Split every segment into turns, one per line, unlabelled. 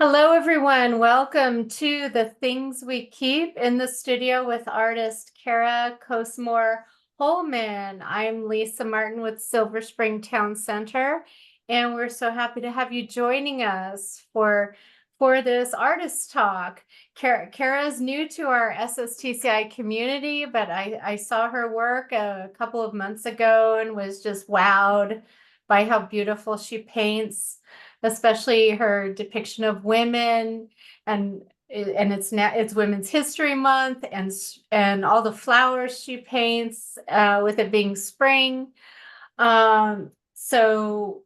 Hello, everyone. Welcome to The Things We Keep in the studio with artist Kozimor Holman. I'm Lisa Martin with Silver Spring Town Center, and we're so happy to have you joining us for this artist talk. Kara is new to our SSTCI community, but I saw her work a couple of months ago and was just wowed by how beautiful she paints, especially her depiction of women, and it's Women's History Month, and all the flowers she paints, with it being spring. So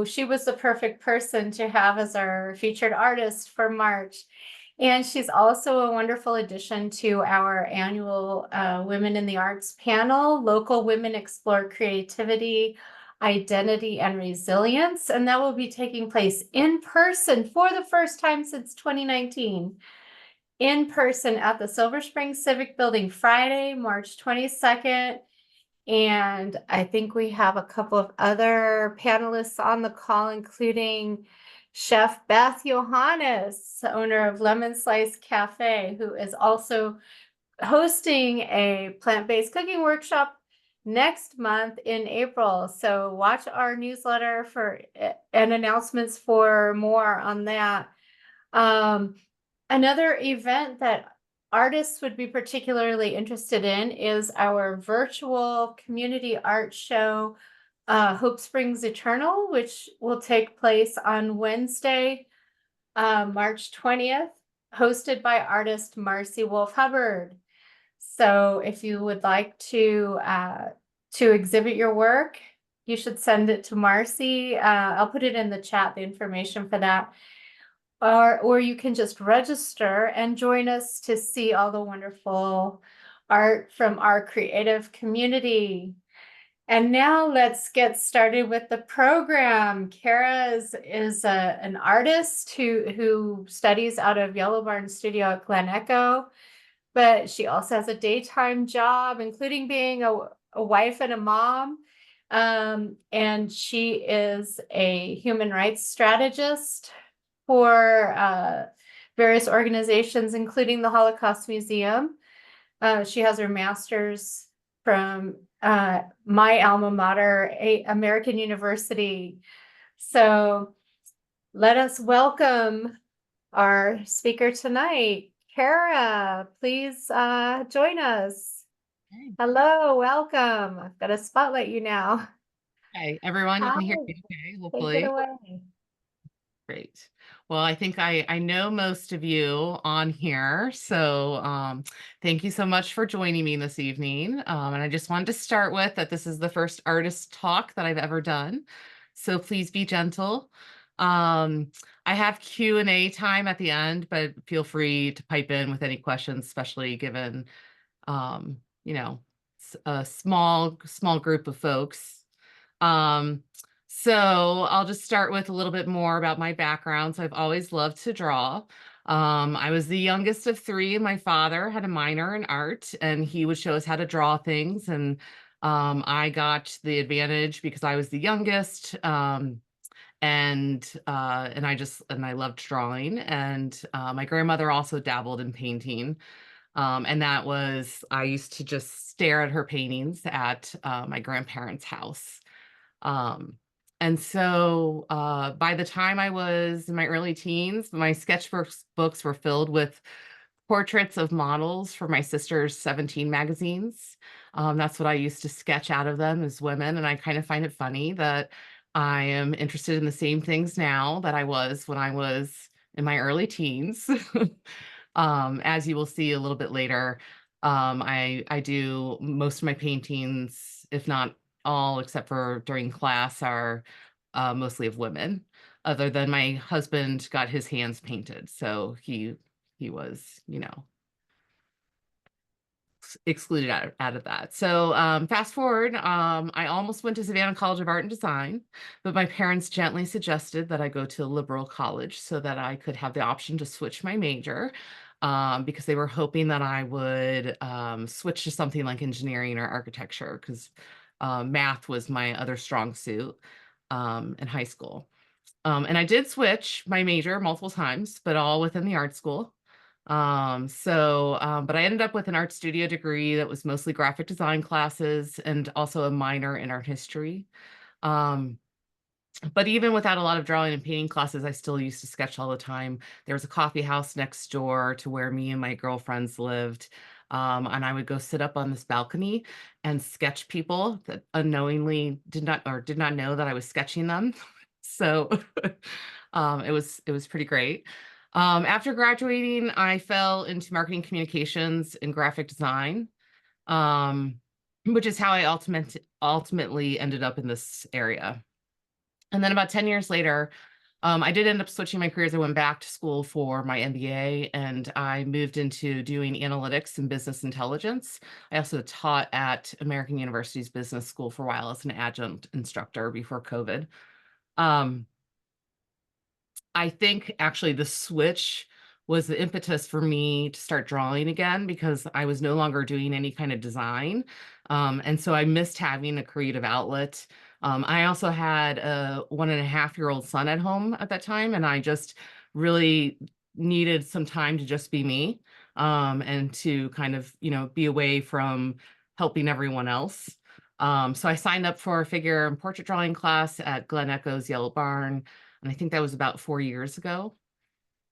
she was the perfect person to have as our featured artist for March. And she's also a wonderful addition to our annual Women in the Arts panel, Local Women Explore Creativity, Identity, and Resilience. And that will be taking place in person for the first time since 2019, in person at the Silver Spring Civic Building, Friday, March 22nd. And I think we have a couple of other panelists on the call, including Chef Beth Johannes, owner of Lemon Slice Cafe, who is also hosting a plant-based cooking workshop next month in April. So watch our newsletter for and announcements for more on that. Another event that artists would be particularly interested in is our virtual community art show, Hope Springs Eternal, which will take place on Wednesday, March 20th, hosted by artist Marcy Wolf Hubbard. So if you would like to exhibit your work, you should send it to Marcy. I'll put it in the chat, the information for that. Or you can just register and join us to see all the wonderful art from our creative community. And now let's get started with the program. Kara is an artist who studies out of Yellow Barn Studio at Glen Echo, but she also has a daytime job, including being a wife and a mom. And she is a human rights strategist for various organizations, including the Holocaust Museum. She has her master's from my alma mater, American University. So let us welcome our speaker tonight. Kara, please join us.
Okay.
Hello, welcome. I've got to spotlight you now.
Hey, everyone, you
Hi,
can hear me okay,
take it
hopefully.
away.
Great. Well, I think I know most of you on here, so thank you so much for joining me this evening. And I just wanted to start with that this is the first artist talk that I've ever done, so please be gentle. I have Q&A time at the end, but feel free to pipe in with any questions, especially given you know, a small group of folks. So I'll just start with a little bit more about my background. So I've always loved to draw. I was the youngest of three, and my father had a minor in art, and he would show us how to draw things. And I got the advantage because I was the youngest. And I loved drawing. And my grandmother also dabbled in painting. And that was, I used to just stare at her paintings at my grandparents' house. And so by the time I was in my early teens, my sketchbooks were filled with portraits of models for my sister's 17 magazines. That's what I used to sketch out of them as women. And I kind of find it funny that I am interested in the same things now that I was when I was in my early teens. As you will see a little bit later, I do most of my paintings, if not all, except for during class, are mostly of women, other than my husband got his hands painted. So he was, excluded out of that. So fast forward, I almost went to Savannah College of Art and Design, but my parents gently suggested that I go to a liberal college so that I could have the option to switch my major, because they were hoping that I would switch to something like engineering or architecture, because math was my other strong suit in high school. And I did switch my major multiple times, but all within the art school. But I ended up with an art studio degree that was mostly graphic design classes and also a minor in art history. Um, but even without a lot of drawing and painting classes, I still used to sketch all the time. There was a coffee house next door to where me and my girlfriends lived. And I would go sit up on this balcony and sketch people that unknowingly did not know that I was sketching them. So it was pretty great. After graduating, I fell into marketing communications and graphic design, um, which is how I ultimately ended up in this area. And then about 10 years later, I did end up switching my careers. I went back to school for my MBA and I moved into doing analytics and business intelligence. I also taught at American University's Business School for a while as an adjunct instructor before COVID. Um, I think actually the switch was the impetus for me to start drawing again because I was no longer doing any kind of design. And so I missed having a creative outlet. I also had a 1.5-year-old son at home at that time, and I just really needed some time to just be me, and to kind of, be away from helping everyone else. So I signed up for a figure and portrait drawing class at Glen Yellow Barn, and I think that was about 4 years ago.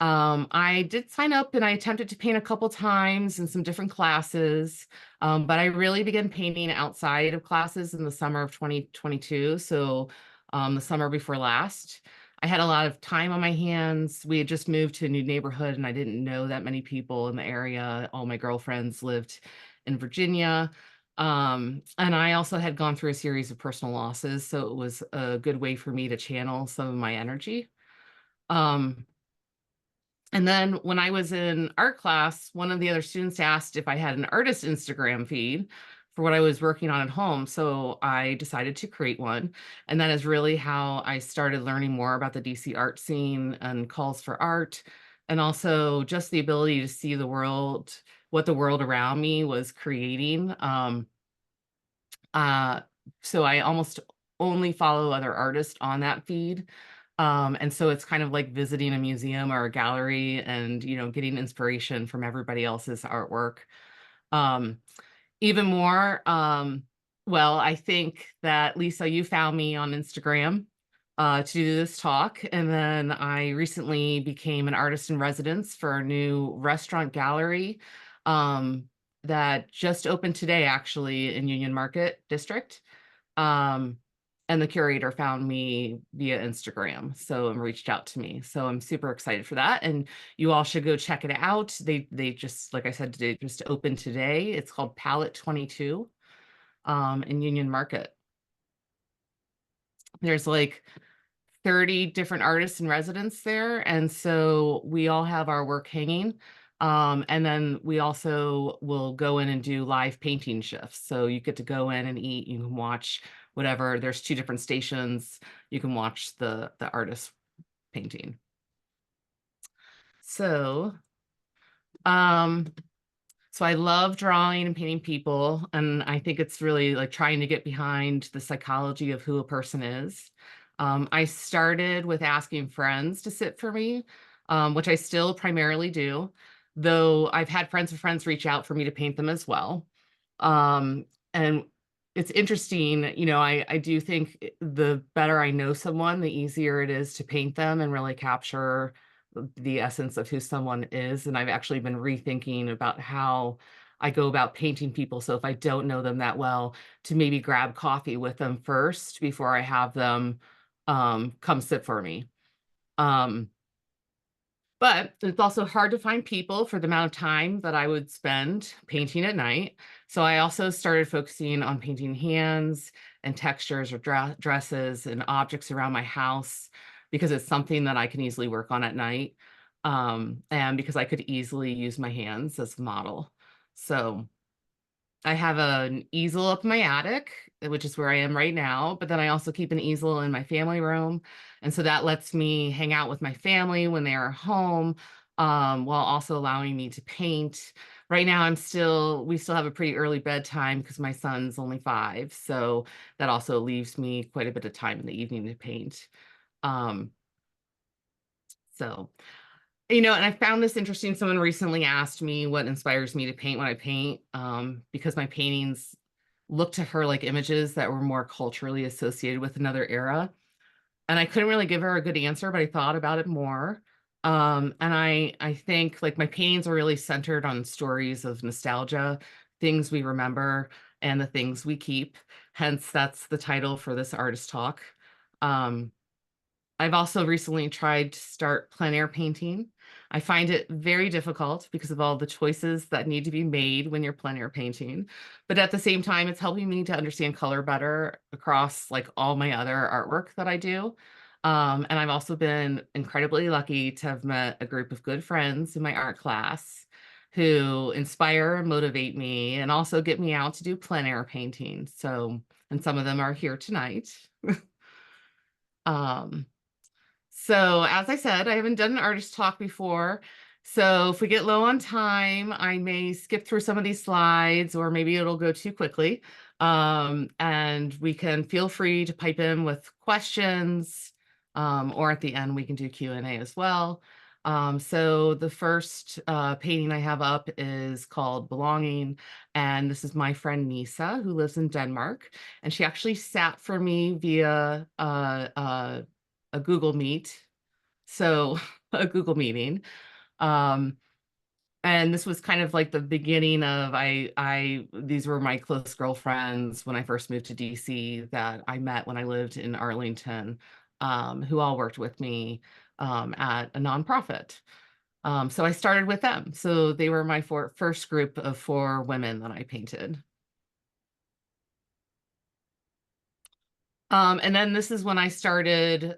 I did sign up and I attempted to paint a couple times in some different classes, but I really began painting outside of classes in the summer of 2022. So, the summer before last. I had a lot of time on my hands. We had just moved to a new neighborhood and I didn't know that many people in the area. All my girlfriends lived in Virginia. And I also had gone through a series of personal losses. So it was a good way for me to channel some of my energy. Um, and then when I was in art class, one of the other students asked if I had an artist Instagram feed for what I was working on at home. So I decided to create one. And that is really how I started learning more about the DC art scene and calls for art, and also just the ability to see the world, what the world around me was creating. Uh, so I almost only follow other artists on that feed. And so it's kind of like visiting a museum or a gallery and, getting inspiration from everybody else's artwork. Um, Even more, well, I think that Lisa, you found me on Instagram to do this talk. And then I recently became an artist in residence for a new restaurant gallery um, that just opened today, actually, in Union Market District. Um, and the curator found me via Instagram, so and reached out to me. So I'm super excited for that, and you all should go check it out. They just, like I said, they just opened today. It's called Palette 22 in Union Market. There's like 30 different artists in residence there, and so we all have our work hanging. And then we also will go in and do live painting shifts. So you get to go in and eat, you can watch whatever. There's 2 different stations. You can watch the artist painting. So, um, so I love drawing and painting people, and I think it's really like trying to get behind the psychology of who a person is. I started with asking friends to sit for me, which I still primarily do, though I've had friends of friends reach out for me to paint them as well. And it's interesting, I do think the better I know someone, the easier it is to paint them and really capture the essence of who someone is. And I've actually been rethinking about how I go about painting people. So if I don't know them that well, to maybe grab coffee with them first before I have them come sit for me. Um, but it's also hard to find people for the amount of time that I would spend painting at night. So I also started focusing on painting hands and textures or dresses and objects around my house because it's something that I can easily work on at night. And because I could easily use my hands as a model. So I have an easel up in my attic, which is where I am right now, but then I also keep an easel in my family room. And so that lets me hang out with my family when they are home, while also allowing me to paint. Right now, we still have a pretty early bedtime because my son's only 5. So that also leaves me quite a bit of time in the evening to paint. Um, So, and I found this interesting. Someone recently asked me what inspires me to paint when I paint, because my paintings look to her like images that were more culturally associated with another era. And I couldn't really give her a good answer, but I thought about it more. And I think like my paintings are really centered on stories of nostalgia, things we remember, and the things we keep. Hence, that's the title for this artist talk. Um, I've also recently tried to start plein air painting. I find it very difficult because of all the choices that need to be made when you're plein air painting. But at the same time, it's helping me to understand color better across like all my other artwork that I do. And I've also been incredibly lucky to have met a group of good friends in my art class who inspire and motivate me and also get me out to do plein air painting. So, and some of them are here tonight. Um, so as I said, I haven't done an artist talk before. So if we get low on time, I may skip through some of these slides, or maybe it'll go too quickly. And we can feel free to pipe in with questions, or at the end we can do Q&A as well. So the first painting I have up is called Belonging, and this is my friend Nisa, who lives in Denmark, and she actually sat for me via a Google Meet, so a Google meeting. Um, and this was kind of like the beginning of these were my close girlfriends when I first moved to DC that I met when I lived in Arlington, who all worked with me at a nonprofit. So I started with them. So they were my first group of 4 women that I painted. And then this is when I started,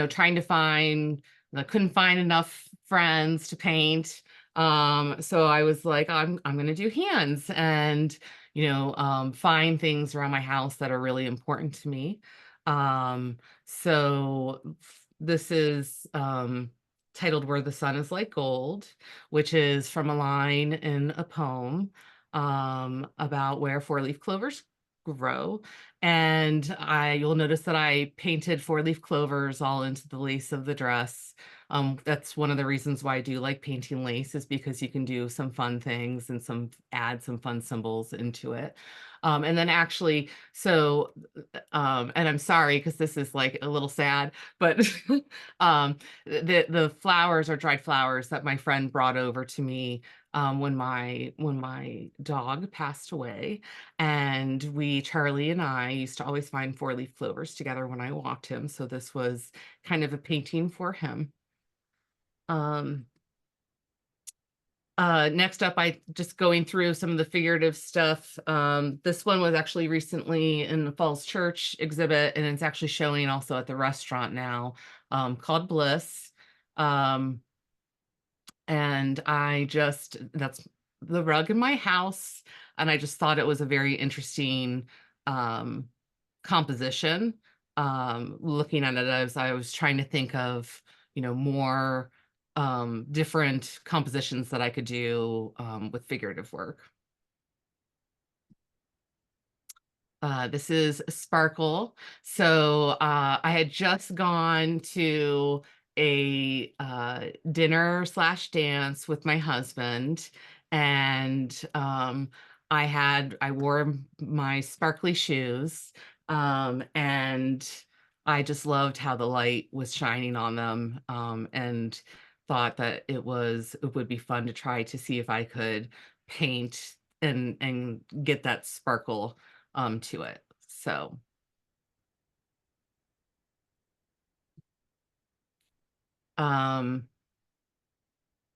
trying to I couldn't find enough friends to paint. So I was like, I'm going to do hands and, find things around my house that are really important to me. So this is titled Where the Sun is Like Gold, which is from a line in a poem about where 4-leaf clovers grow. And you'll notice that I painted 4-leaf clovers all into the lace of the dress. That's one of the reasons why I do like painting lace, is because you can do some fun things and add some fun symbols into it. And then actually, and I'm sorry because this is like a little sad, but the flowers are dried flowers that my friend brought over to me when my dog passed away. And Charlie and I used to always find 4-leaf clovers together when I walked him. So this was kind of a painting for him. Um, Next up, I just going through some of the figurative stuff. This one was actually recently in the Falls Church exhibit, and it's actually showing also at the restaurant now, called Bliss. And that's the rug in my house. And I just thought it was a very interesting um, composition. Looking at it as I was trying to think of, more different compositions that I could do with figurative work. This is Sparkle. So I had just gone to a dinner slash dance with my husband, and I wore my sparkly shoes, and I just loved how the light was shining on them, and thought that it would be fun to try to see if I could paint and get that sparkle to it. So um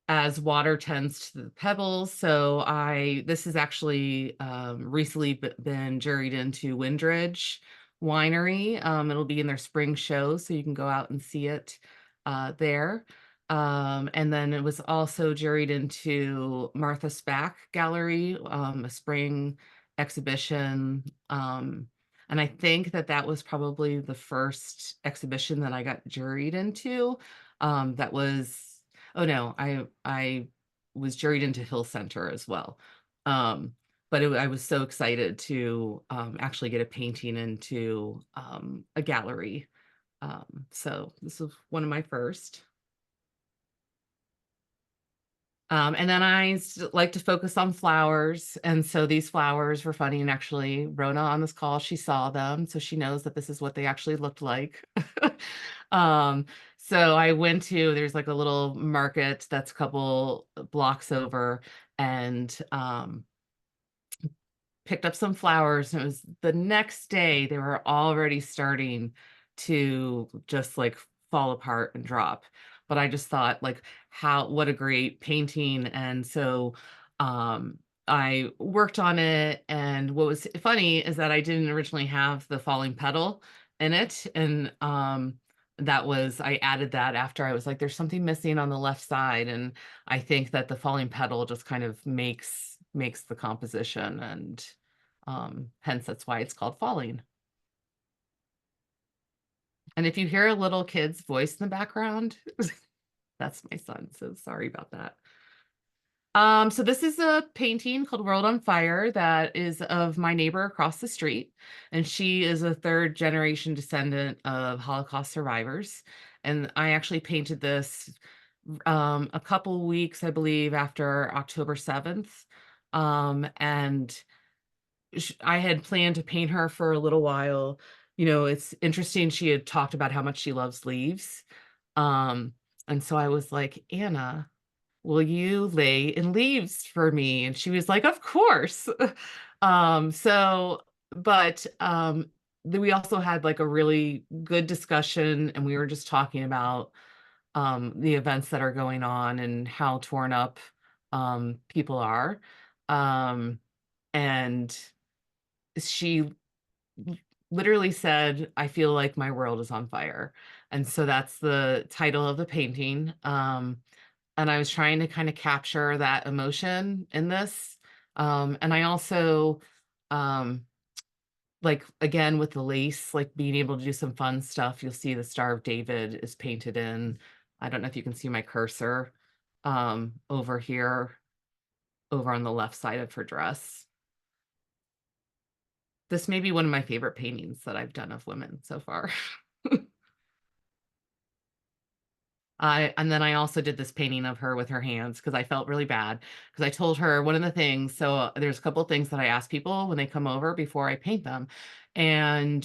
as water tends to the pebbles, so this is actually recently been juried into Windridge Winery. It'll be in their spring show, so you can go out and see it there. And then it was also juried into Martha Spak Gallery, a spring exhibition. And I think that was probably the first exhibition that I got juried into. That was Oh no, I was juried into Hill Center as well. Um, but I was so excited to actually get a painting into a gallery. So this was one of my first. And then I like to focus on flowers. And so these flowers were funny. And actually, Rona on this call, she saw them. So she knows that this is what they actually looked like. um, so I went to, there's like a little market that's a couple blocks over, and picked up some flowers. And it was the next day, they were already starting to just like fall apart and drop. But I just thought, like, what a great painting. And so I worked on it. And what was funny is that I didn't originally have the falling petal in it. And I added that after. I was like, there's something missing on the left side. And I think that the falling petal just kind of makes the composition, and hence that's why it's called falling. And if you hear a little kid's voice in the background, that's my son. So sorry about that. So this is a painting called World on Fire that is of my neighbor across the street. And she is a third generation descendant of Holocaust survivors. And I actually painted this a couple weeks, I believe, after October 7th. And I had planned to paint her for a little while. You know, it's interesting. She had talked about how much she loves leaves. Um, and so I was like, Anna, will you lay in leaves for me? And she was like, of course. So, but we also had like a really good discussion, and we were just talking about the events that are going on and how torn up people are. Um, and she literally said, I feel like my world is on fire. And so that's the title of the painting. And I was trying to kind of capture that emotion in this. And I also, um, like, again, with the lace, like being able to do some fun stuff. You'll see the Star of David is painted in. I don't know if you can see my cursor over here, over on the left side of her dress. This may be one of my favorite paintings that I've done of women so far. And then I also did this painting of her with her hands because I felt really bad, because I told her one of the things. So there's a couple of things that I ask people when they come over before I paint them. And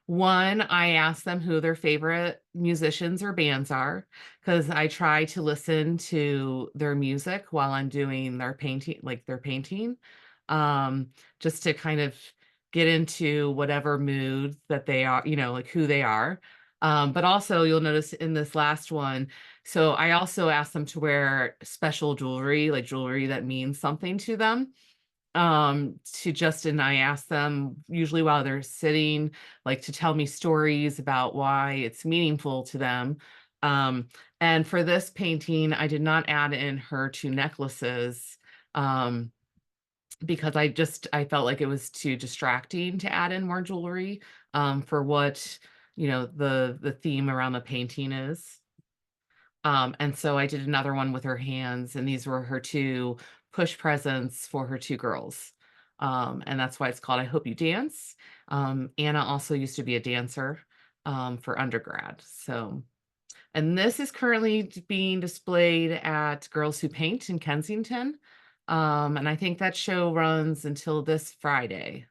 one, I ask them who their favorite musicians or bands are, because I try to listen to their music while I'm doing their painting, like their painting, just to kind of get into whatever mood that they are, you know, like who they are. But also you'll notice in this last one, so I also asked them to wear special jewelry, like jewelry that means something to them. To Justin, I asked them usually while they're sitting, like to tell me stories about why it's meaningful to them. Um, and for this painting, I did not add in her two necklaces. Because I felt like it was too distracting to add in more jewelry for what, you know, the theme around the painting is. And so I did another one with her hands, and these were her two push presents for her two girls. And that's why it's called I Hope You Dance. Anna also used to be a dancer for undergrad. So, and this is currently being displayed at Girls Who Paint in Kensington. And I think that show runs until this Friday.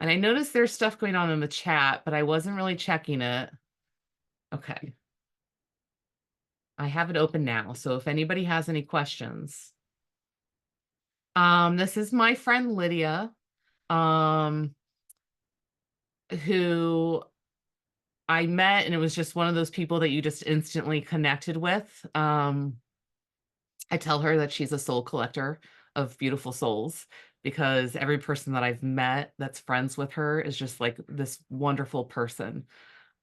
And I noticed there's stuff going on in the chat, but I wasn't really checking it. Okay. I have it open now. So if anybody has any questions. This is my friend Lydia, um, who I met, and it was just one of those people that you just instantly connected with. I tell her that she's a soul collector of beautiful souls, because every person that I've met that's friends with her is just like this wonderful person.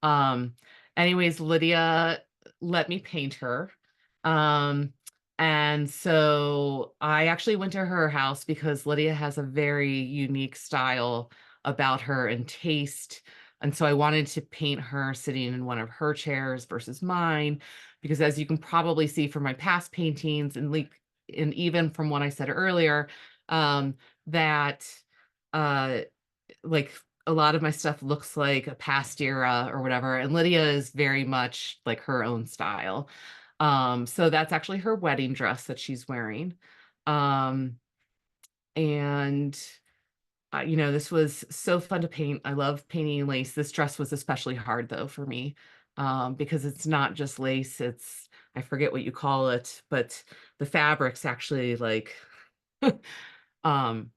Um, Anyways, Lydia let me paint her. Um, and so I actually went to her house because Lydia has a very unique style about her and taste. And so I wanted to paint her sitting in one of her chairs versus mine, because as you can probably see from my past paintings, and even from what I said earlier, that uh like a lot of my stuff looks like a past era or whatever, and Lydia is very much like her own style. So that's actually her wedding dress that she's wearing. Um, and this was so fun to paint. I love painting lace. This dress was especially hard though for me, because it's not just lace. I forget what you call it, but the fabric's actually like, um,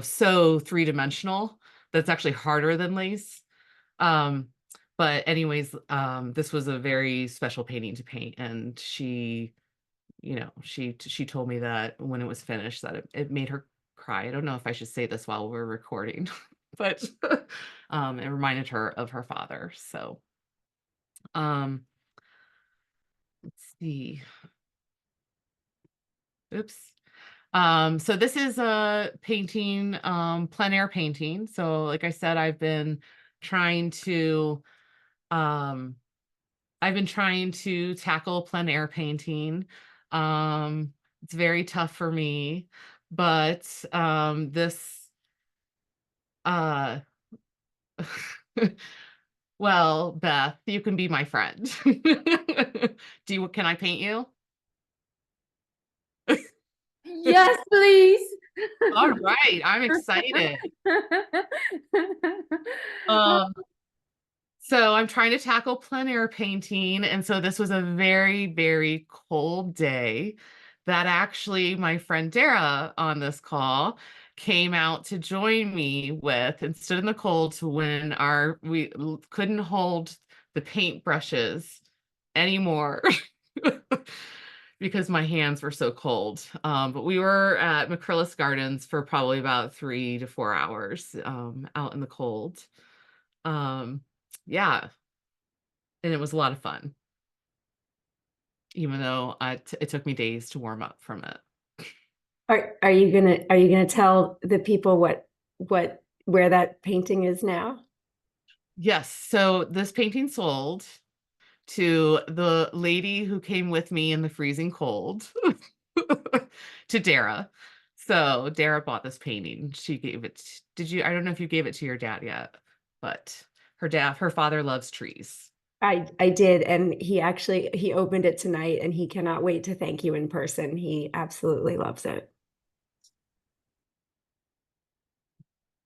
so three-dimensional. That's actually harder than lace. Um, but anyways, this was a very special painting to paint, and she told me that when it was finished that it made her cry. I don't know if I should say this while we're recording, but it reminded her of her father. So um, let's see. Oops. So this is a painting, plein air painting. So like I said, trying to um I've been trying to tackle plein air painting. It's very tough for me, but this uh well, Beth, you can be my friend. Can I paint you?
Yes, please.
All right, I'm excited. Um, So I'm trying to tackle plein air painting. And so this was a very, very cold day that actually my friend Dara on this call came out to join me with and stood in the cold when couldn't hold the paint brushes anymore because my hands were so cold. But we were at Macrillis Gardens for probably about 3 to 4 hours out in the cold. Um, yeah, and it was a lot of fun, even though it took me days to warm up from it.
Are you gonna tell the people what where that painting is now?
Yes, so this painting sold to the lady who came with me in the freezing cold, to Dara. So Dara bought this painting. She gave it. I don't know if you gave it to your dad yet, but her father loves trees.
I did, and he opened it tonight, and he cannot wait to thank you in person. He absolutely loves it.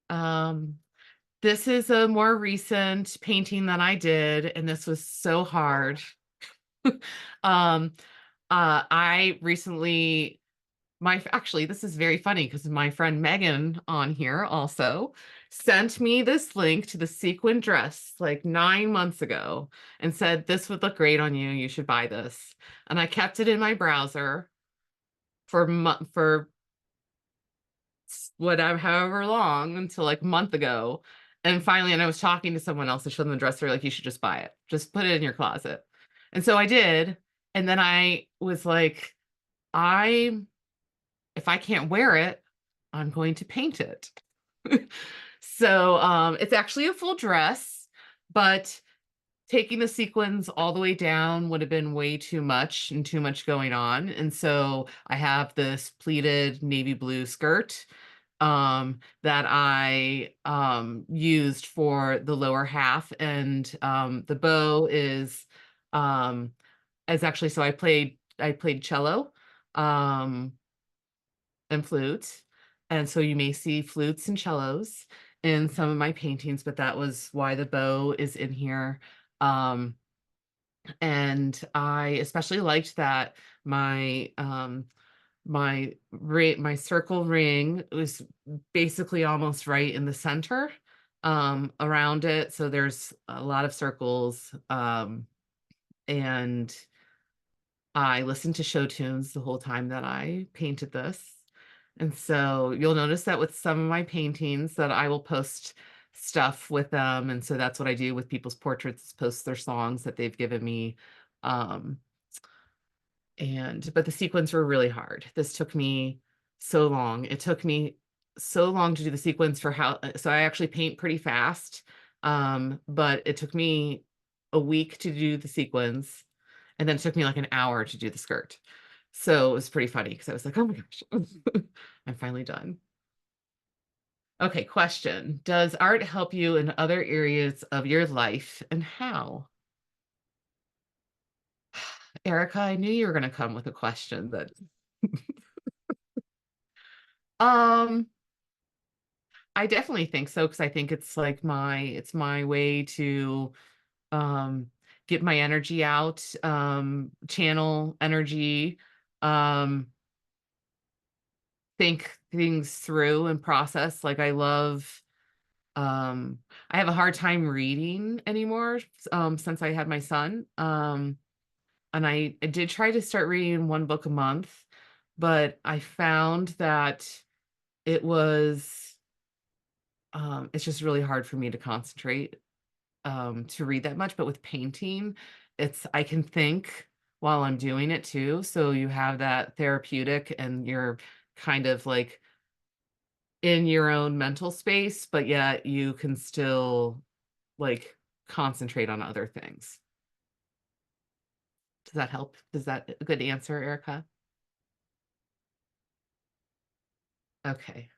Um, this is a more recent painting that I did, and this was so hard. Um, I recently, actually, this is very funny because my friend Megan on here also sent me this link to the sequin dress like 9 months ago and said, this would look great on you. You should buy this. And I kept it in my browser for whatever, however long until like a month ago. And finally, and I was talking to someone else to show them the dress. They're like, you should just buy it. Just put it in your closet. And so I did. And then I was like, I if I can't wear it, I'm going to paint it. So it's actually a full dress, but taking the sequins all the way down would have been way too much and too much going on. And so I have this pleated navy blue skirt that I used for the lower half. And the bow is actually, so I played cello. Um, and flute. And so you may see flutes and cellos in some of my paintings, but that was why the bow is in here. Um, and I especially liked that my circle ring was basically almost right in the center around it. So there's a lot of circles. And I listened to show tunes the whole time that I painted this. And so you'll notice that with some of my paintings that I will post stuff with them. And so that's what I do with people's portraits, post their songs that they've given me. Um, but the sequins were really hard. This took me so long. It took me so long to do the sequins so I actually paint pretty fast. But it took me a week to do the sequins, and then it took me like an hour to do the skirt. So it was pretty funny because I was like, oh my gosh, I'm finally done. Okay, question. Does art help you in other areas of your life and how? Erica, I knew you were going to come with a question that um I definitely think so, because I think it's like my way to um get my energy out, channel energy, um think things through and process. Like I have a hard time reading anymore, since I had my son. And I did try to start reading one book a month, but I found that it was it's just really hard for me to concentrate, to read that much. But with painting, I can think while I'm doing it too. So you have that therapeutic, and you're kind of like in your own mental space, but yet you can still like concentrate on other things. Does that help? Is that a good answer, Erica? Okay.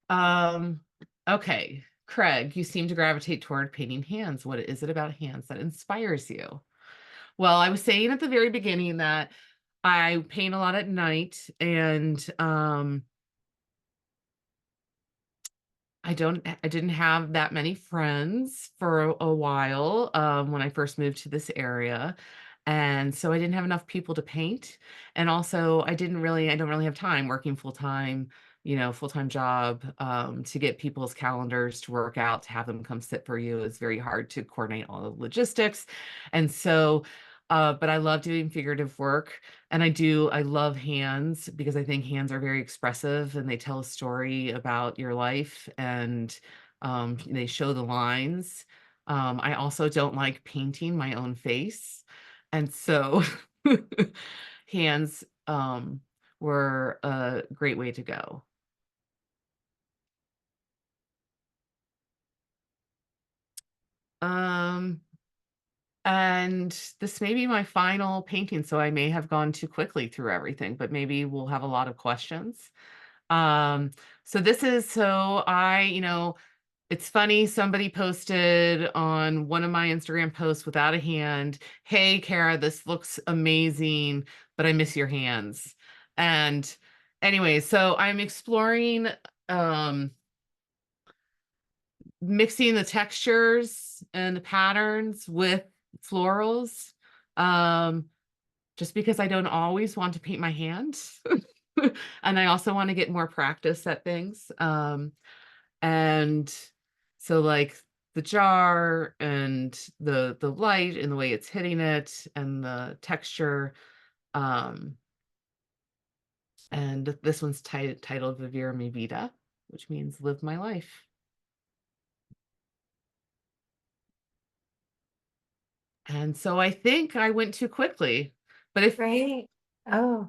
Um, okay. Craig, you seem to gravitate toward painting hands. What is it about hands that inspires you? Well, I was saying at the very beginning that I paint a lot at night, and I didn't have that many friends for a while, when I first moved to this area. And so I didn't have enough people to paint. And also I don't really have time working full time, full time job, to get people's calendars to work out, to have them come sit for you. It's very hard to coordinate all the logistics. And so, but I love doing figurative work. And I love hands, because I think hands are very expressive, and they tell a story about your life, and they show the lines. I also don't like painting my own face. And so hands were a great way to go. Um, and this may be my final painting, so I may have gone too quickly through everything, but maybe we'll have a lot of questions. Um, so this is so I, it's funny, somebody posted on one of my Instagram posts without a hand, "Hey, Kara, this looks amazing, but I miss your hands." And anyway, so I'm exploring um mixing the textures and the patterns with florals. Um, just because I don't always want to paint my hand. And I also want to get more practice at things. And so like the jar, and the light, and the way it's hitting it, and the texture. Um, and this one's titled Vivir Mi Vida, which means live my life. And so I think I went too quickly. But
Great. Oh,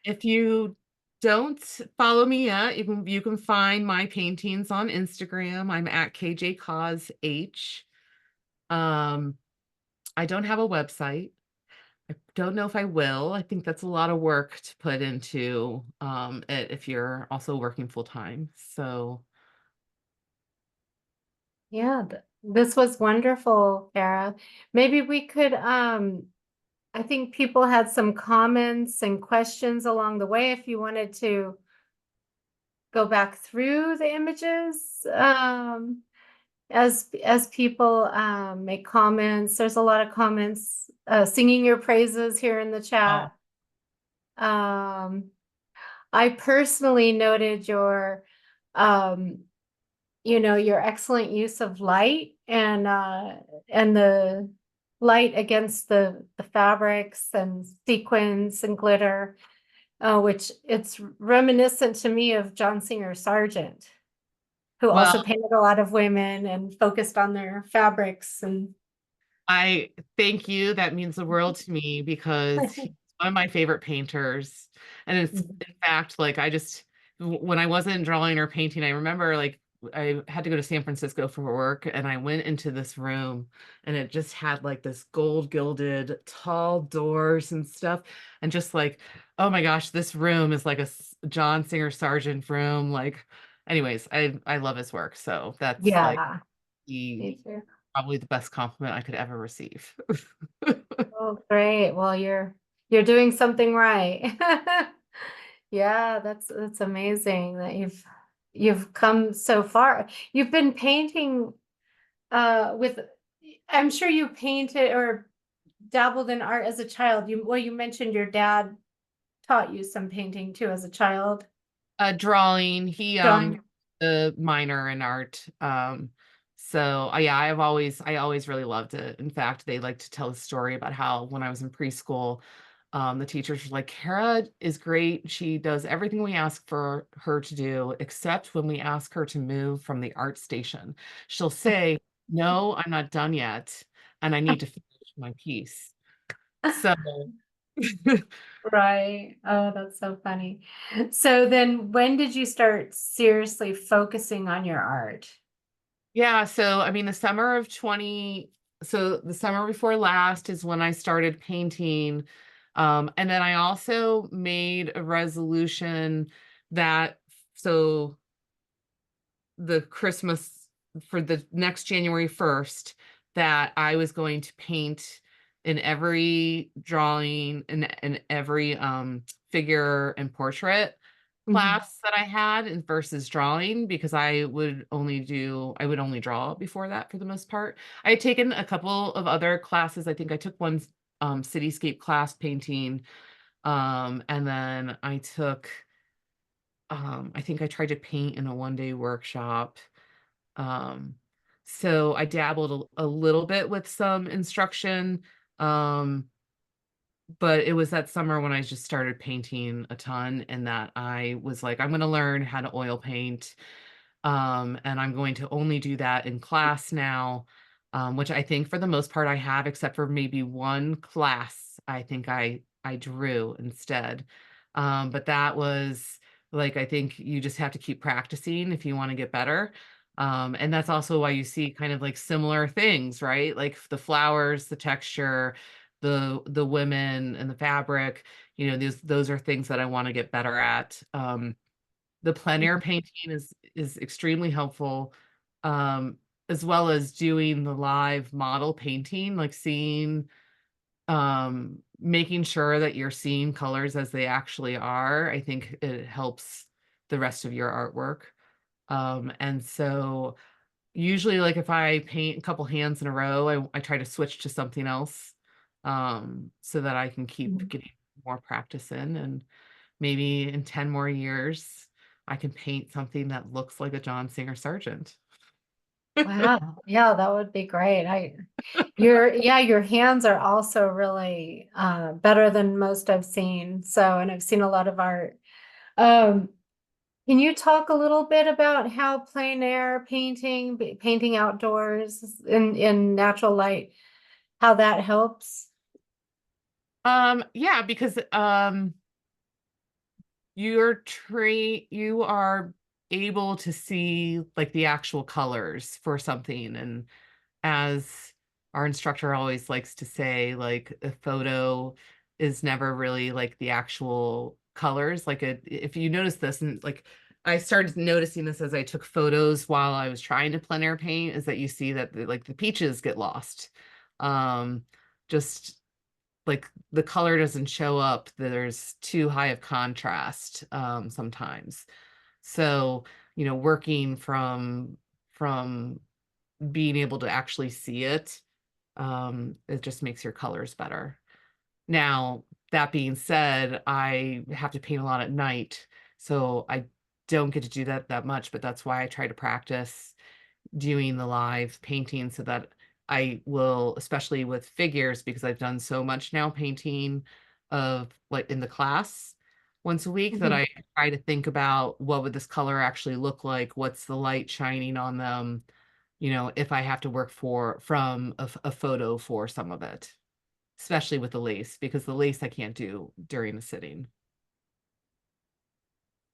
if you don't follow me yet, you can find my paintings on Instagram. I'm at KJCausH. Um, I don't have a website. I don't know if I will. I think that's a lot of work to put into it if you're also working full time. So
yeah, this was wonderful, Kara. Maybe we could, I think people had some comments and questions along the way. If you wanted to go back through the images, as people make comments, there's a lot of comments singing your praises here in the
oh,
chat. I personally noted um, your excellent use of light, and the light against the fabrics and sequins and glitter, which it's reminiscent to me of John Singer Sargent, who also
well,
painted a lot of women and focused on their fabrics. And
I thank you. That means the world to me, because he's one of my favorite painters. And it's, in fact, like when I wasn't drawing or painting, I remember like I had to go to San Francisco for work, and I went into this room, and it just had like this gold gilded tall doors and stuff. And just like, oh my gosh, this room is like a John Singer Sargent room. Like, anyways, I love his work. So that's like
yeah,
the
me too.
probably the best compliment I could ever receive.
Oh, great. Well, you're you're doing something right. Yeah, that's amazing that you've come so far. You've been painting with, I'm sure you painted or dabbled in art as a child. You mentioned your dad taught you some painting too as a child.
Drawing. He
Drawing.
a minor in art. So yeah, I always really loved it. In fact, they like to tell a story about how when I was in preschool, the teachers were like, Hera is great. She does everything we ask for her to do, except when we ask her to move from the art station. She'll say, no, I'm not done yet, and I need to finish my piece. So
Right. Oh, that's so funny. So then when did you start seriously focusing on your art?
yeah, so I mean, so the summer before last is when I started painting. And then I also made a resolution that so the Christmas for the next January 1st that I was going to paint in every drawing and every figure and portrait
Mhm.
class that I had in versus drawing because I would only draw before that for the most part. I had taken a couple of other classes. I think I took one cityscape class painting. And then I think I tried to paint in a 1-day workshop. Um, so I dabbled a little bit with some instruction. Um, but it was that summer when I just started painting a ton and that I was like, I'm going to learn how to oil paint. And I'm going to only do that in class now, which I think for the most part I have, except for maybe one class. I think I drew instead. But that was like, I think you just have to keep practicing if you want to get better. And that's also why you see kind of like similar things, right? Like the flowers, the texture, the women and the fabric, those are things that I want to get better at. The plein air painting is extremely helpful, um, as well as doing the live model painting, like making sure that you're seeing colors as they actually are. I think it helps the rest of your artwork. And so usually like if I paint a couple hands in a row, I try to switch to something else, so that I can keep
Mhm.
getting more practice in. And maybe in 10 more years, I can paint something that looks like a John Singer Sargent.
Wow. Yeah, that would be great. Your hands are also really better than most I've seen. So, and I've seen a lot of art. Um, can you talk a little bit about how plein air painting, painting outdoors in natural light, how that helps?
Yeah, because you are able to see like the actual colors for something. And as our instructor always likes to say, like a photo is never really like the actual colors. If you notice this, and like I started noticing this as I took photos while I was trying to plein air paint, is that you see that like the peaches get lost. Um, just like the color doesn't show up. There's too high of contrast sometimes. So, working from being able to actually see it, it just makes your colors better. Now, that being said, I have to paint a lot at night, so I don't get to do that much, but that's why I try to practice doing the live painting so that I will, especially with figures, because I've done so much now painting of like in the class once a week, that
Mhm.
I try to think about what would this color actually look like? What's the light shining on them? If I have to work from a photo for some of it, especially with the lace, because the lace I can't do during the sitting.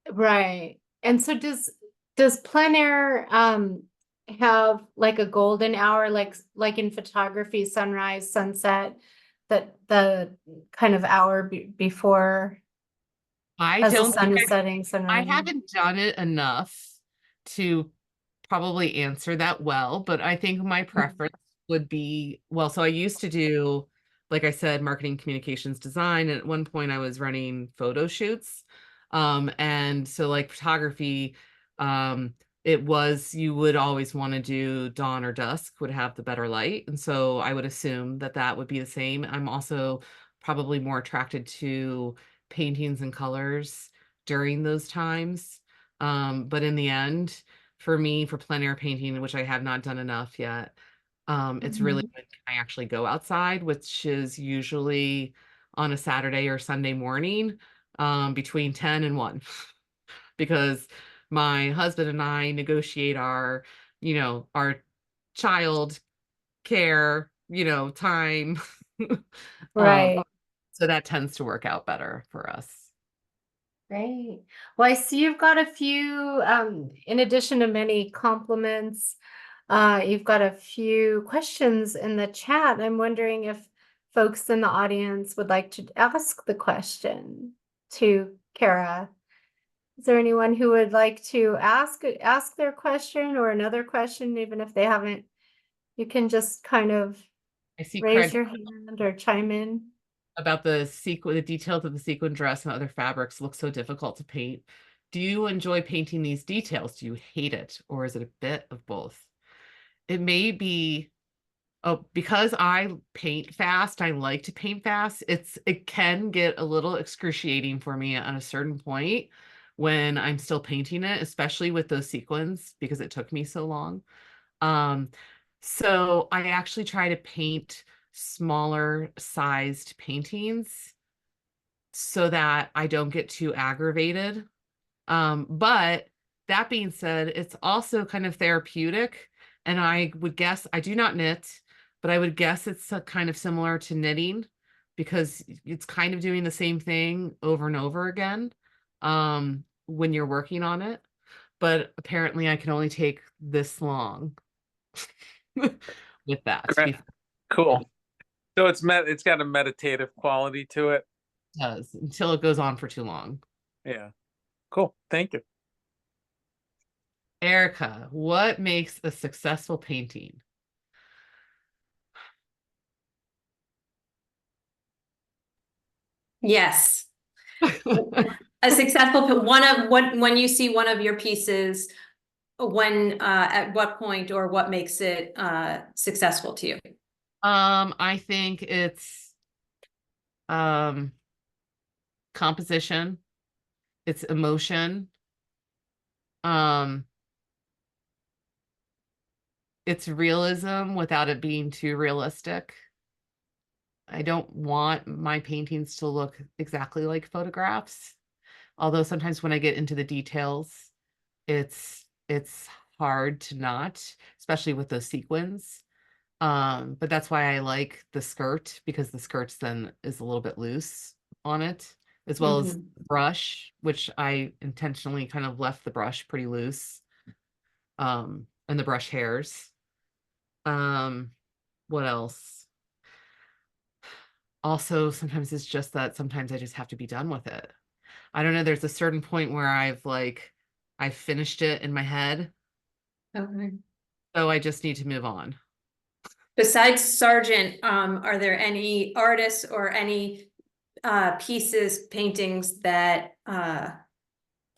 Right. And so does plein air have like a golden hour like in photography, sunrise, sunset, that the kind of hour before
I
as the
don't
sun
think
is setting, sun
I
rising?
haven't done it enough to probably answer that well, but I think my
Mhm.
preference would be, well, so I used to do like I said, marketing, communications, design. And at one point I was running photo shoots. And so like photography, it was, you would always want to do dawn or dusk would have the better light. And so I would assume that that would be the same. I'm also probably more attracted to paintings and colors during those times. But in the end, for me, for plein air painting, which I have not done enough yet, it's really
Mhm.
when I actually go outside, which is usually on a Saturday or Sunday morning, between 10 and 1, because my husband and I negotiate our, our child care, time. Um,
Right.
so that tends to work out better for us.
Great. Well, I see you've got a few, in addition to many compliments, you've got a few questions in the chat. I'm wondering if folks in the audience would like to ask the question to Kara. Is there anyone who would like to ask their question or another question, even if they haven't? You can just kind of
I see
raise
Craig
your hand or chime in.
about the details of the sequin dress and other fabrics look so difficult to paint. Do you enjoy painting these details? Do you hate it, or is it a bit of both? It may be, oh, because I paint fast, I like to paint fast. It can get a little excruciating for me at a certain point when I'm still painting it, especially with those sequins, because it took me so long. Um, so I actually try to paint smaller sized paintings so that I don't get too aggravated. But that being said, it's also kind of therapeutic. And I would guess, I do not knit, but I would guess it's kind of similar to knitting because it's kind of doing the same thing over and over again, when you're working on it. But apparently I can only take this long with that
Great.
before
Cool. So it's got a meditative quality to it.
it does, until it goes on for too long.
Yeah. Cool. Thank you.
Erica, what makes a successful painting?
Yes. A successful when you see one of your pieces, at what point or what makes it successful to you?
I think it's um composition, it's emotion, um it's realism without it being too realistic. I don't want my paintings to look exactly like photographs, although sometimes when I get into the details, it's hard to not, especially with those sequins. But that's why I like the skirt, because the skirts then is a little bit loose on it, as well as
Mhm.
the brush, which I intentionally kind of left the brush pretty loose, and the brush hairs. What else? Also, sometimes it's just that sometimes I just have to be done with it. I don't know, there's a certain point where I've finished it in my head,
Okay.
so I just need to move on.
Besides Sargent, are there any artists or any pieces, paintings that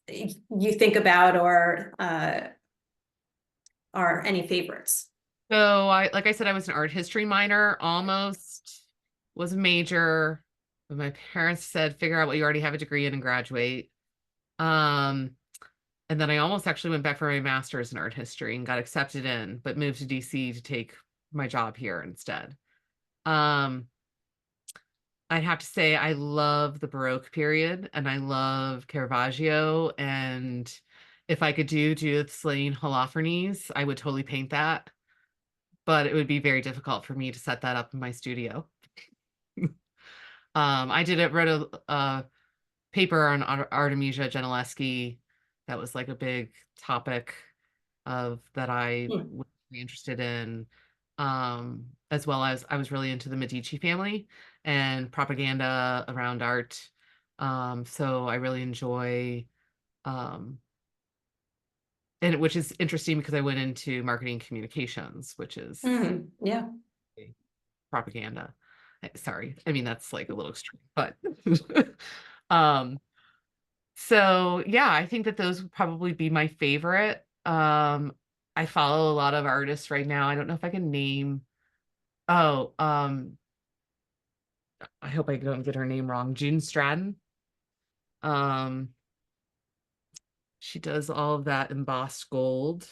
you think about or are any favorites?
So like I said, I was an art history minor, almost was a major, but my parents said, figure out what you already have a degree in and graduate. Um, and then I almost actually went back for my master's in art history and got accepted in, but moved to DC to take my job here instead. Um, I'd have to say I love the Baroque period and I love Caravaggio. And if I could do Judith Slain Holofernes, I would totally paint that. But it would be very difficult for me to set that up in my studio. Wrote a paper on Artemisia Gentileschi. That was like a big topic that I was really interested in. As well as I was really into the Medici family and propaganda around art. So I really enjoy, um, and which is interesting because I went into marketing communications, which is
Yeah.
propaganda. Sorry, I mean that's like a little extreme, but um so yeah, I think that those would probably be my favorite. I follow a lot of artists right now. I don't know if I can name. Oh, I hope I don't get her name wrong. June Stratton. Um, she does all of that embossed gold.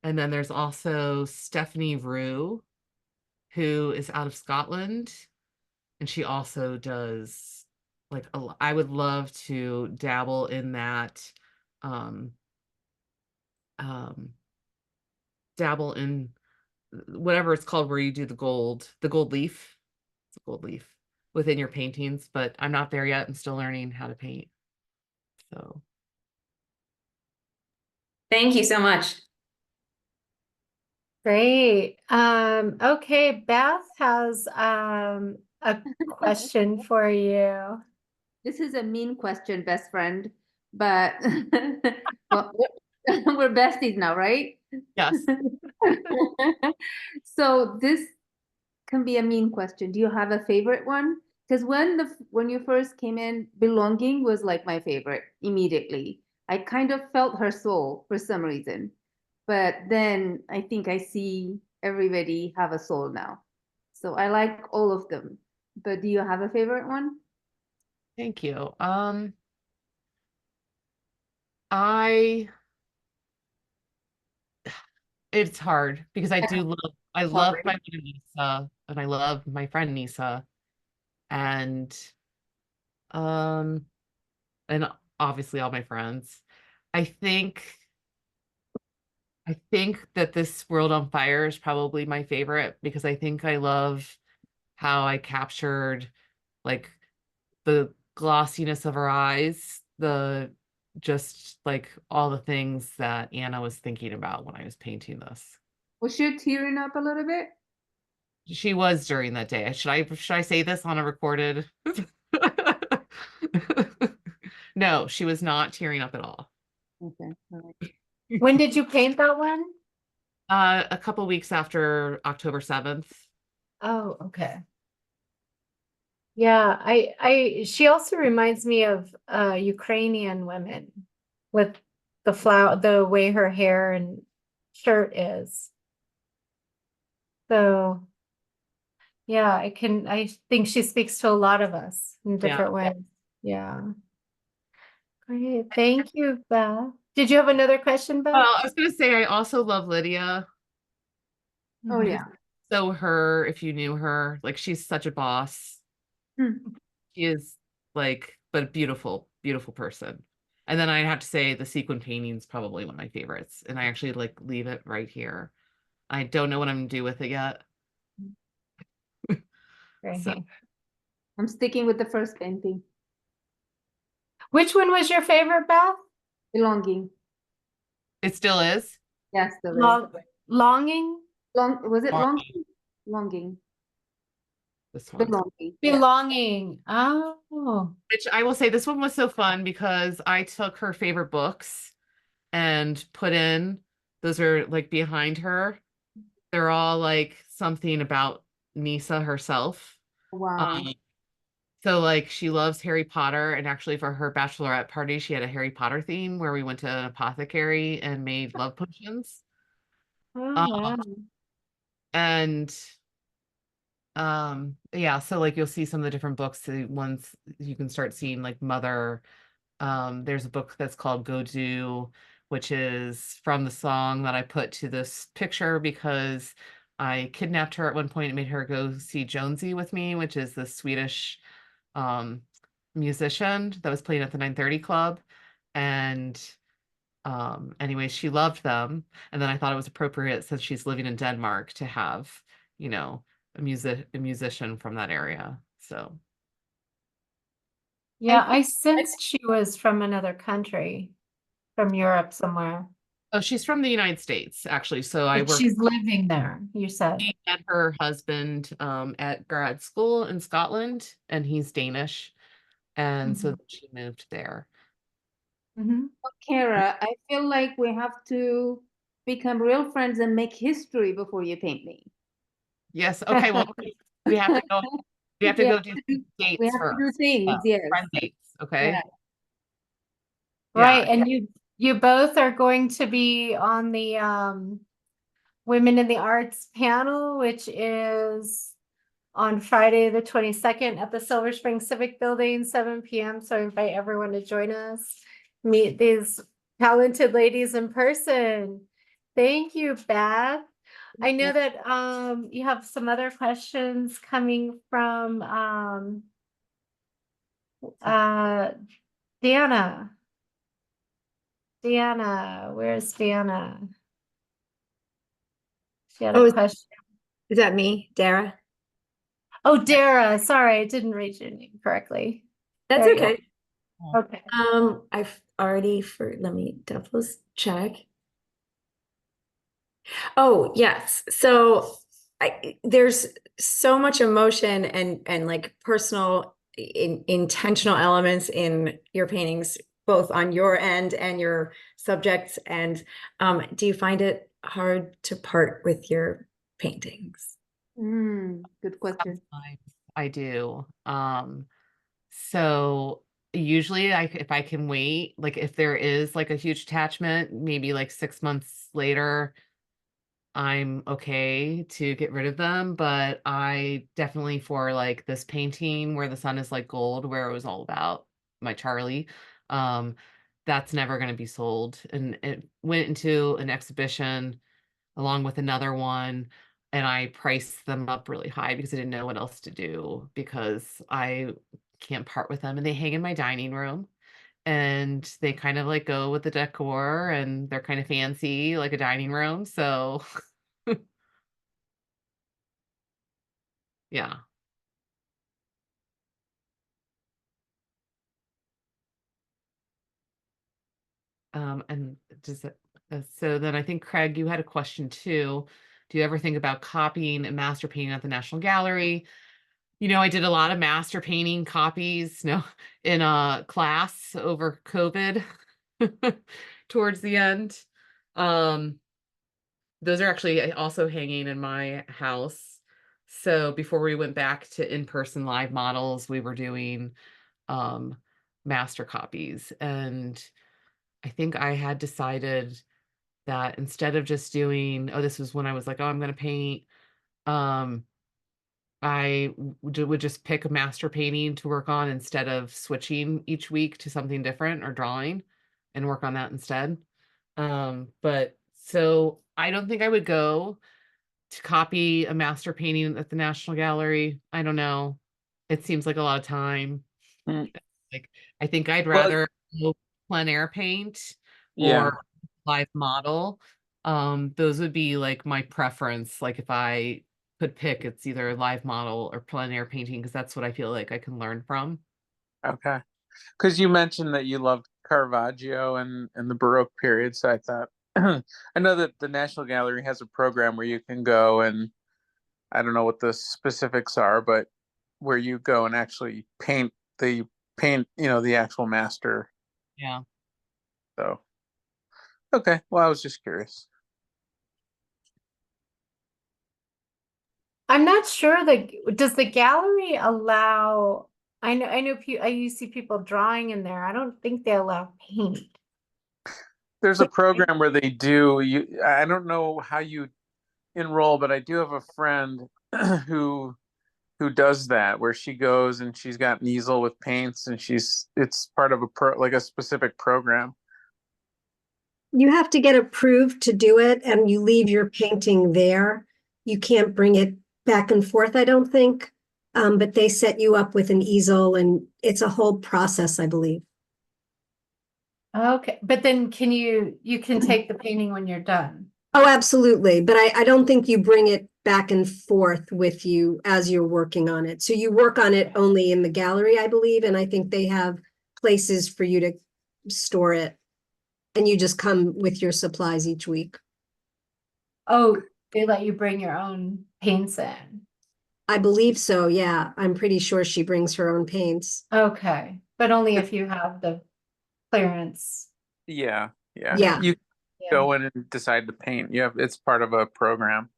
And then there's also Stephanie Rue, who is out of Scotland, and she also does like I would love to dabble in that. Um, um, dabble in whatever it's called where you do the gold leaf. It's a gold leaf within your paintings, but I'm not there yet. I'm still learning how to paint. So
Thank you so much.
Great. Okay, Beth has a question for you.
This is a mean question, best friend, but well, we're besties now, right?
yes.
So this can be a mean question. Do you have a favorite one? Because when you first came in, belonging was like my favorite immediately. I kind of felt her soul for some reason, but then I think I see everybody have a soul now. So I like all of them. But do you have a favorite one?
Thank you. I it's hard because I love
Sorry.
my friend Nisa and I love my friend Nisa and um and obviously all my friends. I think I think that this World on Fire is probably my favorite because I think I love how I captured like the glossiness of her eyes, the just like all the things that Anna was thinking about when I was painting this.
Was she tearing up a little bit?
She was during that day. Should I say this on a recorded? No, she was not tearing up at all.
Okay. All right.
When did you paint that one?
A couple weeks after October 7th.
Oh, okay. Yeah, she also reminds me of Ukrainian women with the way her hair and shirt is. So yeah, I think she speaks to a lot of us in different ways. Yeah. Great. Thank you, Beth. Did you have another question, Beth?
Well, I was gonna say I also love Lydia.
Oh yeah.
So her, if you knew her, like she's such a boss.
Hmm.
She is like, but a beautiful, beautiful person. And then I have to say the sequin painting is probably one of my favorites. And I actually like leave it right here. I don't know what I'm gonna do with it yet.
Great.
So
I'm sticking with the first painting.
Which one was your favorite, Beth?
Belonging.
it still is.
Yes, the
Longing?
was it
Longing.
longing?
This one.
Belonging. Yeah.
Belonging. Oh.
Which I will say this one was so fun because I took her favorite books and put in, those are like behind her. They're all like something about Nisa herself.
Wow.
So like she loves Harry Potter, and actually for her bachelorette party, she had a Harry Potter theme where we went to an apothecary and made love potions.
Oh, wow.
And yeah, so like you'll see some of the different books, the ones you can start seeing like Mother. There's a book that's called Go Do, which is from the song that I put to this picture because I kidnapped her at one point and made her go see Jonesy with me, which is the Swedish musician that was playing at the 930 Club. And anyway, she loved them. And then I thought it was appropriate, since she's living in Denmark, to have, you know, a musician from that area. So
Yeah, I sensed she was from another country, from Europe somewhere.
oh, she's from the United States, actually. So I
But
worked.
she's living there, you said.
She met her husband at grad school in Scotland, and he's Danish. And so she moved there.
Mhm.
Kara, I feel like we have to become real friends and make history before you paint me.
Yes. Okay. Well, we have to go. You have to
We
go
have
do
to do-
dates
We have to
first.
do things, yes.
Friend dates, okay?
Yeah.
Right,
Yeah.
and you both are going to be on the Women in the Arts panel, which is on Friday the 22nd at the Silver Spring Civic Building, 7 p.m. So I invite everyone to join us, meet these talented ladies in person. Thank you, Beth. I know that you have some other questions coming from Deanna. Deanna, where's Deanna? She had
Oh,
a question.
is that me, Dara?
Oh, Dara, sorry, I didn't read your name correctly.
That's
There you
okay.
go. Okay.
I've already let me double check. Oh, yes. So there's so much emotion and like personal intentional elements in your paintings, both on your end and your subjects. And do you find it hard to part with your paintings?
Good question.
Sometimes I do. So usually if I can wait, like if there is like a huge attachment, maybe like 6 months later, I'm okay to get rid of them. But I definitely, for like this painting where the sun is like gold, where it was all about my Charlie, um, that's never going to be sold. And it went into an exhibition along with another one, and I priced them up really high because I didn't know what else to do, because I can't part with them, and they hang in my dining room, and they kind of like go with the decor, and they're kind of fancy like a dining room. So yeah. And does it, so then I think, Craig, you had a question too. Do you ever think about copying a master painting at the National Gallery? I did a lot of master painting copies, in a class over COVID towards the end. Those are actually also hanging in my house. So before we went back to in-person live models, we were doing master copies. And I think I had decided that instead of just doing, this was when I was like, oh, I'm going to paint, um, I would just pick a master painting to work on instead of switching each week to something different or drawing, and work on that instead. But so I don't think I would go to copy a master painting at the National Gallery. I don't know. It seems like a lot of time.
Mm.
Like, I think I'd
Well,
rather go plein air paint
yeah.
or live model. Those would be like my preference. Like if I could pick, it's either live model or plein air painting, because that's what I feel like I can learn from.
Okay. Because you mentioned that you loved Caravaggio and the Baroque period, so I thought I know that the National Gallery has a program where you can go, and I don't know what the specifics are, but where you go and actually paint, the actual master.
Yeah.
So okay, well, I was just curious.
I'm not sure does the gallery allow, you see people drawing in there. I don't think they allow paint.
There's a program where they do. I don't know how you enroll, but I do have a friend who does that, where she goes and she's got an easel with paints, and it's part of like a specific program.
You have to get approved to do it, and you leave your painting there. You can't bring it back and forth, I don't think. But they set you up with an easel, and it's a whole process, I believe.
Okay, but then you can take the painting when you're done.
Oh, absolutely. But I don't think you bring it back and forth with you as you're working on it. So you work on it only in the gallery, I believe, and I think they have places for you to store it. And you just come with your supplies each week.
Oh, they let you bring your own paints in.
I believe so, yeah. I'm pretty sure she brings her own paints.
Okay, but only if you have the clearance.
Yeah.
Yeah.
You
Yeah.
go in and decide to paint. It's part of a program.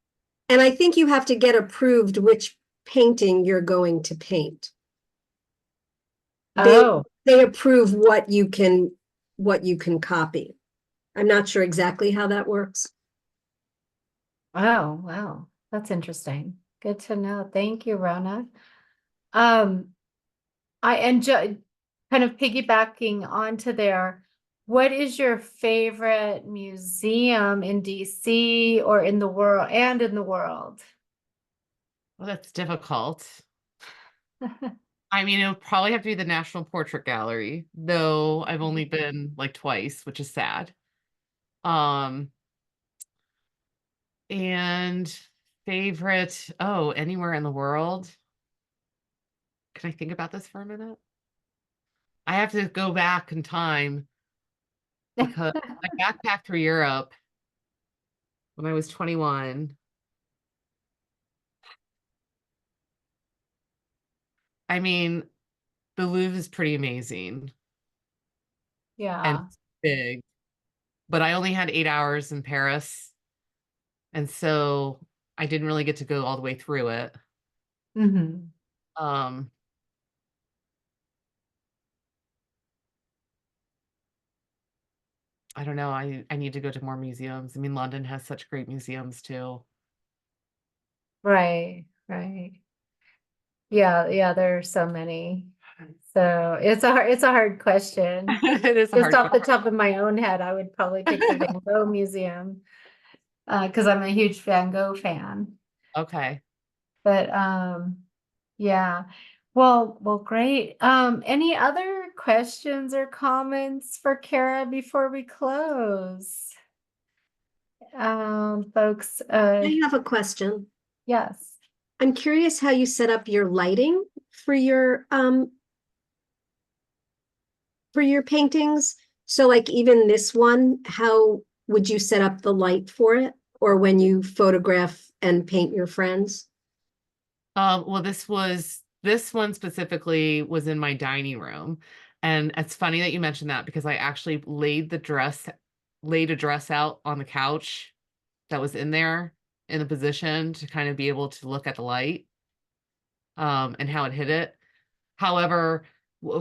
And I think you have to get approved which painting you're going to paint.
Oh,
They approve what you can copy. I'm not sure exactly how that works.
oh, wow. That's interesting. Good to know. Thank you, Rona. I enjoy kind of piggybacking onto there. What is your favorite museum in DC or in the world and in the world?
Well, that's difficult. I mean, it would probably have to be the National Portrait Gallery, though I've only been like twice, which is sad. Um, and favorite, oh, anywhere in the world. Can I think about this for a minute? I have to go back in time because I backpacked through Europe when I was 21. I mean, the Louvre is pretty amazing and
Yeah.
big, but I only had 8 hours in Paris. And so I didn't really get to go all the way through it.
Hmm.
Um, I don't know. I need to go to more museums. I mean, London has such great museums too.
Right, right. Yeah, yeah, there are so many. So it's a hard question.
It is a
Just
hard
off the
question.
top of my own head, I would probably pick the Van Gogh Museum. Because I'm a huge Van Gogh fan.
Okay.
But yeah. Well, great. Any other questions or comments for Kara before we close? Folks,
I have a question.
yes.
I'm curious how you set up your lighting for your paintings. So like even this one, how would you set up the light for it? Or when you photograph and paint your friends?
Well, this one specifically was in my dining room. And it's funny that you mentioned that because I actually laid a dress out on the couch that was in there in the position to kind of be able to look at the light and how it hit it. However,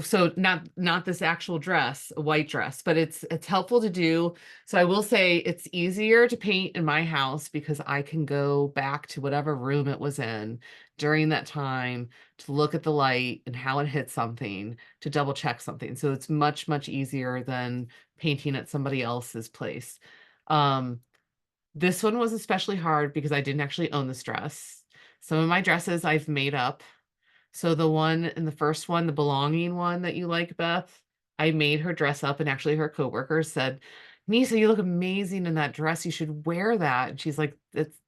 so not this actual dress, a white dress, but it's helpful to do. So I will say it's easier to paint in my house because I can go back to whatever room it was in during that time to look at the light and how it hit something to double check something. So it's much, much easier than painting at somebody else's place. This one was especially hard because I didn't actually own this dress. Some of my dresses I've made up. So the one in the first one, the belonging one that you like, Beth, I made her dress up, and actually her coworkers said, Nisa, you look amazing in that dress. You should wear that. And she's like,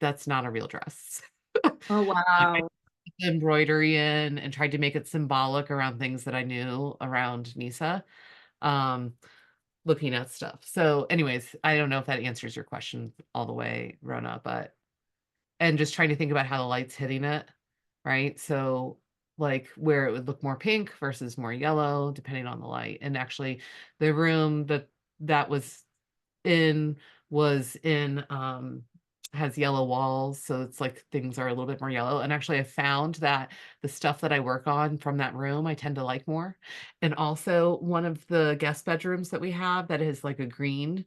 that's not a real dress.
Oh,
I
wow.
put the embroidery in and tried to make it symbolic around things that I knew around Nisa, looking at stuff. So anyways, I don't know if that answers your question all the way, Rona, and just trying to think about how the light's hitting it, right? So like where it would look more pink versus more yellow, depending on the light. And actually the room that was in has yellow walls. So it's like things are a little bit more yellow. And actually I found that the stuff that I work on from that room, I tend to like more. And also one of the guest bedrooms that we have that is like a green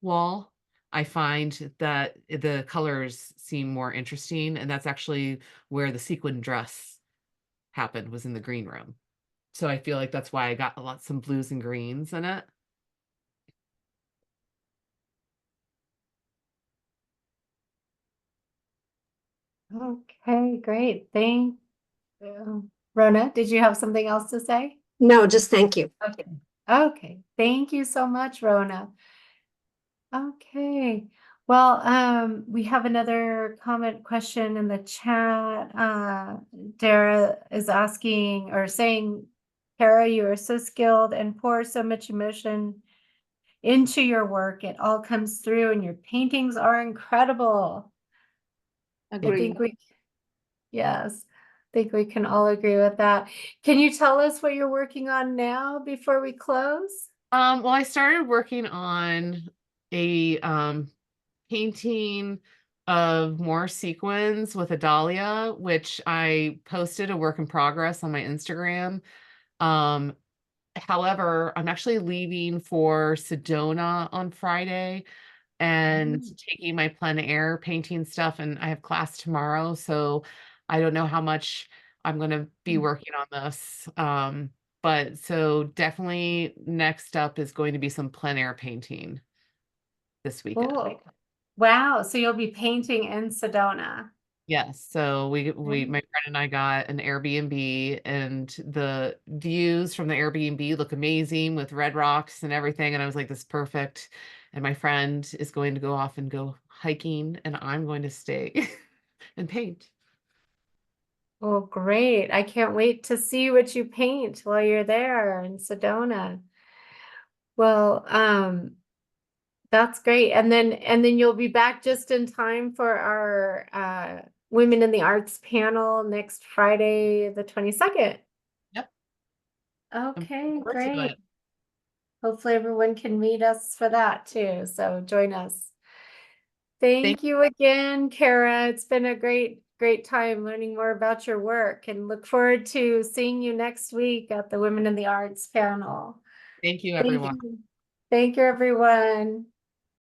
wall, I find that the colors seem more interesting, and that's actually where the sequin dress happened, was in the green room. So I feel like that's why I got some blues and greens in it.
Okay, great. Thank you. Rona, did you have something else to say?
No, just thank you.
Okay. Okay. Thank you so much, Rona. Okay. Well, we have another comment question in the chat. Dara is asking or saying, Kara, you are so skilled and pour so much emotion into your work. It all comes through and your paintings are incredible. I
Agree.
think yes, I think we can all agree with that. Can you tell us what you're working on now before we close?
Well, I started working on a painting of more sequins with a dahlia, which I posted a work in progress on my Instagram. However, I'm actually leaving for Sedona on Friday and taking my plein air painting stuff, and I have class tomorrow, so I don't know how much I'm going to be working on this. But so definitely next up is going to be some plein air painting this weekend.
Cool. Wow. So you'll be painting in Sedona.
Yes, so my friend and I got an Airbnb, and the views from the Airbnb look amazing with red rocks and everything. And I was like, this is perfect. And my friend is going to go off and go hiking, and I'm going to stay and paint.
Oh, great. I can't wait to see what you paint while you're there in Sedona. Well, that's great. And then you'll be back just in time for our Women in the Arts panel next Friday, the 22nd.
Yep.
Okay,
Looking forward to
great.
it.
Hopefully everyone can meet us for that too. So join us. Thank you again, Kara. It's been a great time learning more about your work, and look forward to seeing you next week at the Women in the Arts panel.
Thank you, everyone.
Thank you, everyone.